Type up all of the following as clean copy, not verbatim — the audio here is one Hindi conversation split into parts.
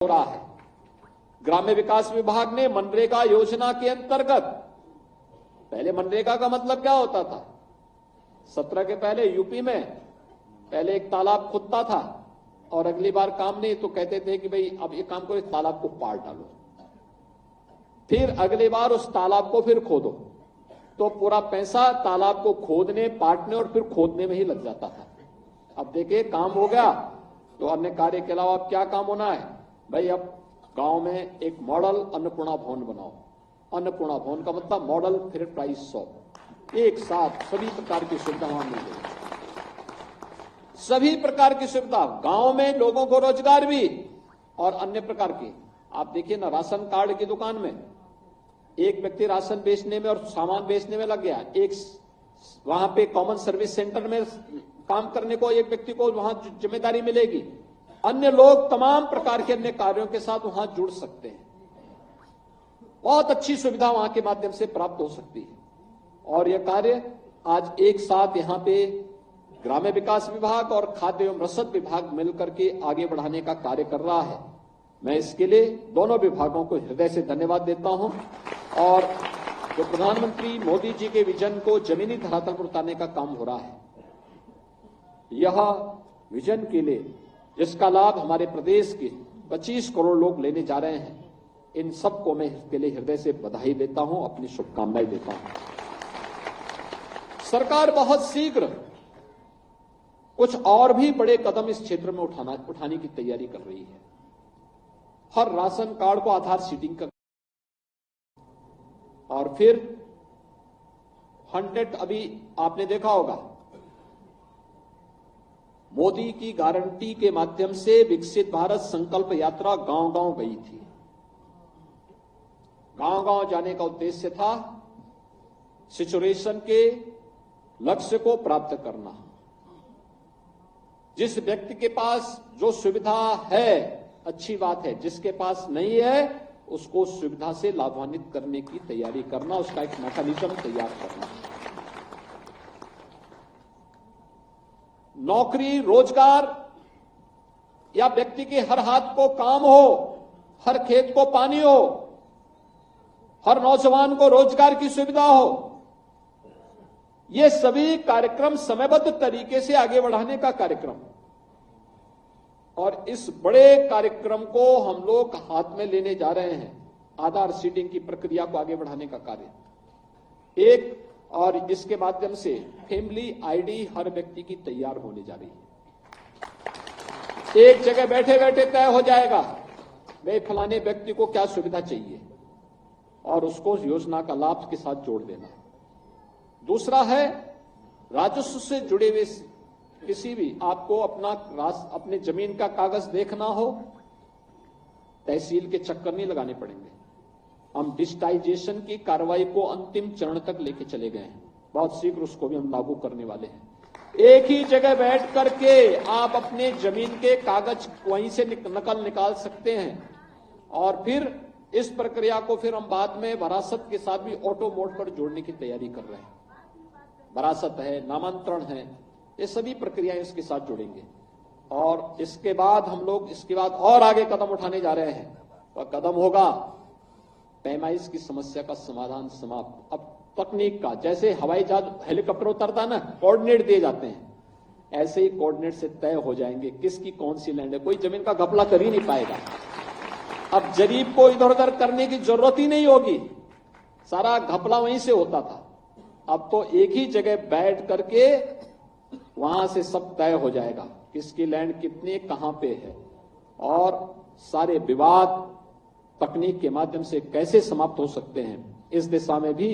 हो रहा है। ग्राम्य विकास विभाग ने मनरेगा योजना के अंतर्गत, पहले मनरेगा का मतलब क्या होता था? 17 के पहले यूपी में पहले एक तालाब खुदता था और अगली बार काम नहीं तो कहते थे कि भाई अब ये काम करो, इस तालाब को पार डालो, फिर अगली बार उस तालाब को फिर खोदो, तो पूरा पैसा तालाब को खोदने, पाटने और फिर खोदने में ही लग जाता था। अब देखिए काम हो गया, तो अन्य कार्य के अलावा अब क्या काम होना है भाई? अब गांव में एक मॉडल अन्नपूर्णा भवन बनाओ। अन्नपूर्णा भवन का मतलब मॉडल फ्रेंचाइज शॉप, एक साथ सभी प्रकार की सुविधा वहां मिल गई, सभी प्रकार की सुविधा, गांव में लोगों को रोजगार भी और अन्य प्रकार की। आप देखिए ना, राशन कार्ड की दुकान में एक व्यक्ति राशन बेचने में और सामान बेचने में लग गया, एक वहां पे कॉमन सर्विस सेंटर में काम करने को एक व्यक्ति को वहां जिम्मेदारी मिलेगी, अन्य लोग तमाम प्रकार के अन्य कार्यों के साथ वहां जुड़ सकते हैं। बहुत अच्छी सुविधा वहां के माध्यम से प्राप्त हो सकती है और यह कार्य आज एक साथ यहां पे ग्राम्य विकास विभाग और खाद्य एवं रसद विभाग मिलकर के आगे बढ़ाने का कार्य कर रहा है। मैं इसके लिए दोनों विभागों को हृदय से धन्यवाद देता हूं और जो प्रधानमंत्री मोदी जी के विजन को जमीनी धरातल पर उतारने का काम हो रहा है, यह विजन के लिए जिसका लाभ हमारे प्रदेश के 25 करोड़ लोग लेने जा रहे हैं, इन सबको मैं इसके लिए हृदय से बधाई देता हूं, अपनी शुभकामनाएं देता हूं। सरकार बहुत शीघ्र कुछ और भी बड़े कदम इस क्षेत्र में उठाने की तैयारी कर रही है। हर राशन कार्ड को आधार सीडिंग कर और फिर 100, अभी आपने देखा होगा मोदी की गारंटी के माध्यम से विकसित भारत संकल्प यात्रा गांव-गांव गई थी। गांव-गांव जाने का उद्देश्य था सिचुएशन के लक्ष्य को प्राप्त करना। जिस व्यक्ति के पास जो सुविधा है अच्छी बात है, जिसके पास नहीं है उसको सुविधा से लाभान्वित करने की तैयारी करना, उसका एक मैकेनिज्म तैयार करना। नौकरी, रोजगार या व्यक्ति के हर हाथ को काम हो, हर खेत को पानी हो, हर नौजवान को रोजगार की सुविधा हो, ये सभी कार्यक्रम समयबद्ध तरीके से आगे बढ़ाने का कार्यक्रम। और इस बड़े कार्यक्रम को हम लोग हाथ में लेने जा रहे हैं, आधार सीडिंग की प्रक्रिया को आगे बढ़ाने का कार्य एक, और इसके माध्यम से फैमिली आईडी हर व्यक्ति की तैयार होने जा रही है। एक जगह बैठे बैठे तय हो जाएगा वे फलाने व्यक्ति को क्या सुविधा चाहिए और उसको योजना का लाभ के साथ जोड़ देना। दूसरा है राजस्व से जुड़े हुए किसी भी, आपको अपने जमीन का कागज देखना हो, तहसील के चक्कर नहीं लगाने पड़ेंगे। हम डिजिटाइजेशन की कार्रवाई को अंतिम चरण तक लेके चले गए हैं, बहुत शीघ्र उसको भी हम लागू करने वाले हैं। एक ही जगह बैठ करके आप अपने जमीन के कागज वहीं से नकल निकाल सकते हैं और फिर इस प्रक्रिया को फिर हम बाद में वरासत के साथ भी ऑटो मोड पर जोड़ने की तैयारी कर रहे हैं। वरासत है, नामांतरण है, ये सभी प्रक्रियाएं इसके साथ जुड़ेंगे और इसके बाद हम लोग इसके बाद और आगे कदम उठाने जा रहे हैं। वह कदम होगा पैमाइश की समस्या का समाधान समाप्त। अब तकनीक का, जैसे हवाई जहाज हेलीकॉप्टर उतरता ना, कोऑर्डिनेट दिए जाते हैं, ऐसे ही कोऑर्डिनेट से तय हो जाएंगे किसकी कौन सी लैंड है। कोई जमीन का घपला कर ही नहीं पाएगा। अब जरीब को इधर उधर करने की जरूरत ही नहीं होगी, सारा घपला वहीं से होता था। अब तो एक ही जगह बैठ करके वहां से सब तय हो जाएगा किसकी लैंड कितनी कहां पे है और सारे विवाद तकनीक के माध्यम से कैसे समाप्त हो सकते हैं। इस दिशा में भी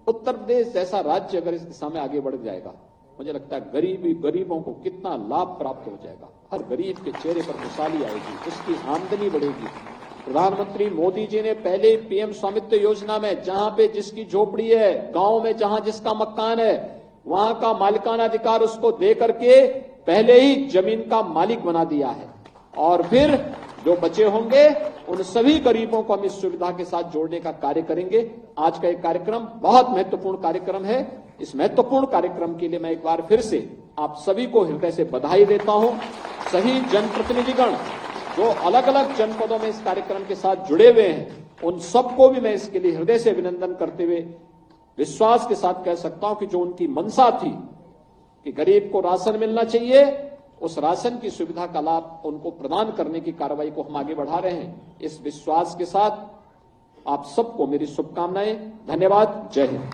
उत्तर प्रदेश जैसा राज्य अगर इस दिशा में आगे बढ़ जाएगा, मुझे लगता है गरीबों को कितना लाभ प्राप्त हो जाएगा। हर गरीब के चेहरे पर खुशहाली आएगी, उसकी आमदनी बढ़ेगी। प्रधानमंत्री मोदी जी ने पहले पीएम स्वामित्व योजना में जहां पे जिसकी झोपड़ी है, गांव में जहां जिसका मकान है, वहां का मालिकाना अधिकार उसको दे करके पहले ही जमीन का मालिक बना दिया है और फिर जो बचे होंगे उन सभी गरीबों को हम इस सुविधा के साथ जोड़ने का कार्य करेंगे। आज का एक कार्यक्रम बहुत महत्वपूर्ण कार्यक्रम है। इस महत्वपूर्ण कार्यक्रम के लिए मैं एक बार फिर से आप सभी को हृदय से बधाई देता हूं। सभी जनप्रतिनिधिगण जो अलग अलग जनपदों में इस कार्यक्रम के साथ जुड़े हुए हैं, उन सबको भी मैं इसके लिए हृदय से अभिनंदन करते हुए विश्वास के साथ कह सकता हूं कि जो उनकी मंशा थी कि गरीब को राशन मिलना चाहिए, उस राशन की सुविधा का लाभ उनको प्रदान करने की कार्रवाई को हम आगे बढ़ा रहे हैं। इस विश्वास के साथ आप सबको मेरी शुभकामनाएं। धन्यवाद। जय हिंद।